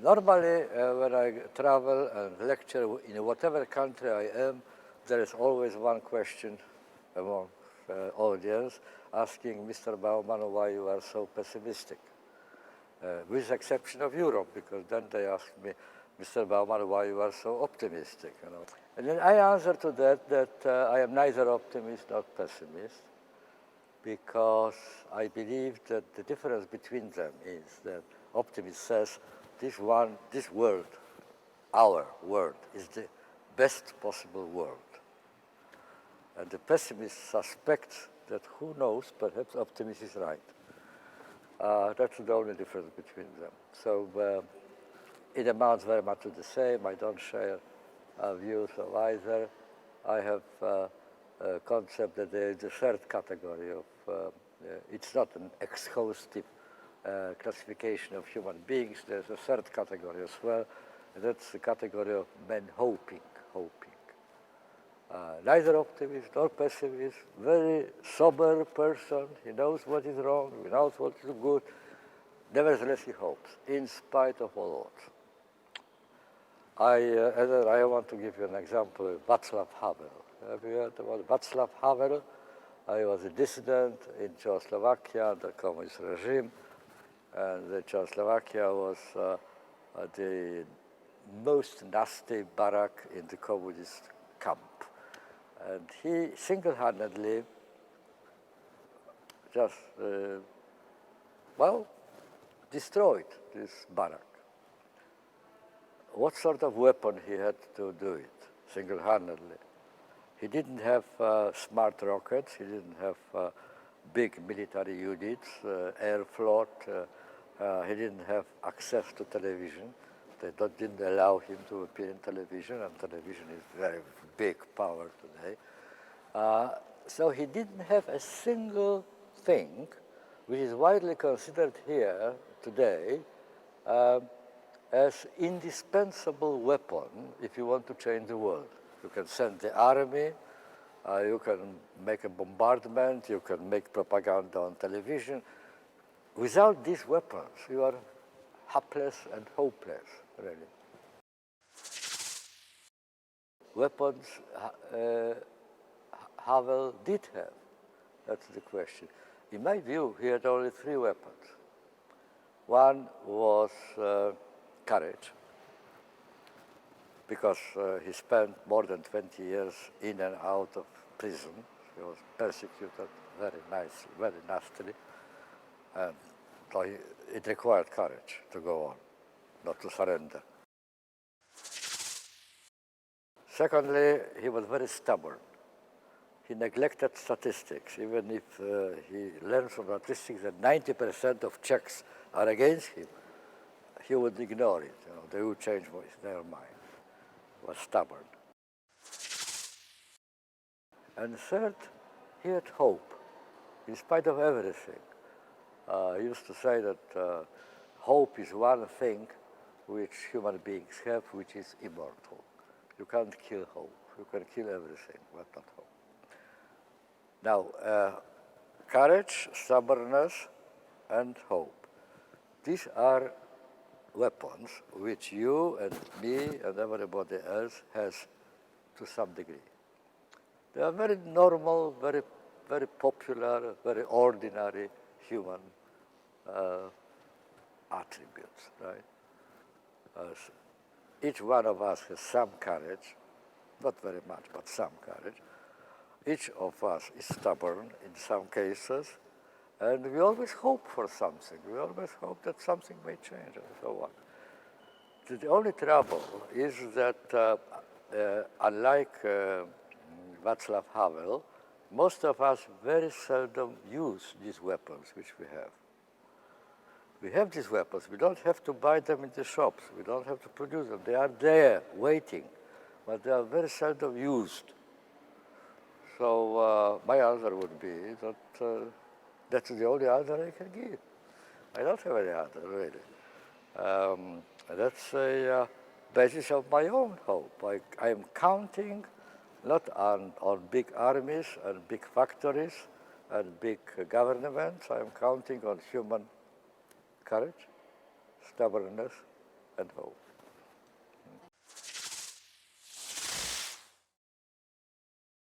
Normally, when I travel and lecture in whatever country I am, there is always one question among audience asking Mr. Bauman why you are so pessimistic. With the exception of Europe, because then they ask me, Mr. Bauman, why you are so optimistic? You know? And then I answer to that I am neither optimist nor pessimist, because I believe that the difference between them is that optimist says this world, our world, is the best possible world. And the pessimist suspects that who knows, perhaps optimist is right. That's the only difference between them. So it amounts very much to the same. I don't share views of either. I have a concept that there is a third category of, it's not an exhaustive classification of human beings. There's a third category as well, and that's the category of men hoping. Neither optimist nor pessimist, very sober person. He knows what is wrong, he knows what is good. Nevertheless, he hopes, in spite of all odds. I want to give you an example of Vaclav Havel. Have you heard about Vaclav Havel? I was a dissident in Czechoslovakia under communist regime, and Czechoslovakia was the most nasty barrack in the communist camp. And he single-handedly just, destroyed this barrack. What sort of weapon he had to do it single-handedly? He didn't have smart rockets, he didn't have big military units, air float, he didn't have access to television. They didn't allow him to appear in television, and television is very big power today. So he didn't have a single thing which is widely considered here today as indispensable weapon if you want to change the world. You can send the army, you can make a bombardment, you can make propaganda on television. Without these weapons, you are helpless and hopeless, really. Weapons Havel did have, that's the question. In my view, he had only 3 weapons. One was courage, because he spent more than 20 years in and out of prison. He was persecuted very nicely, very nastily. And so it required courage to go on, not to surrender. Secondly, he was very stubborn. He neglected statistics, even if he learned from statistics that 90% of Czechs are against him. He would ignore it. You know, they would change their mind. He was stubborn. And third, he had hope, in spite of everything. I used to say that hope is one thing which human beings have, which is immortal. You can't kill hope. You can kill everything, but not hope. Now, courage, stubbornness, and hope. These are weapons which you and me and everybody else has to some degree. They are very normal, very, very popular, very ordinary human attributes, right? Each one of us has some courage, not very much, but some courage. Each of us is stubborn in some cases, and we always hope for something. We always hope that something may change and so on. The only trouble is that unlike Vaclav Havel, most of us very seldom use these weapons which we have. We have these weapons. We don't have to buy them in the shops. We don't have to produce them. They are there, waiting, but they are very seldom used. So my answer would be that that's the only answer I can give. I don't have any answer, really. That's a basis of my own hope. I am counting not on big armies and big factories and big governments. I am counting on human courage, stubbornness, at home.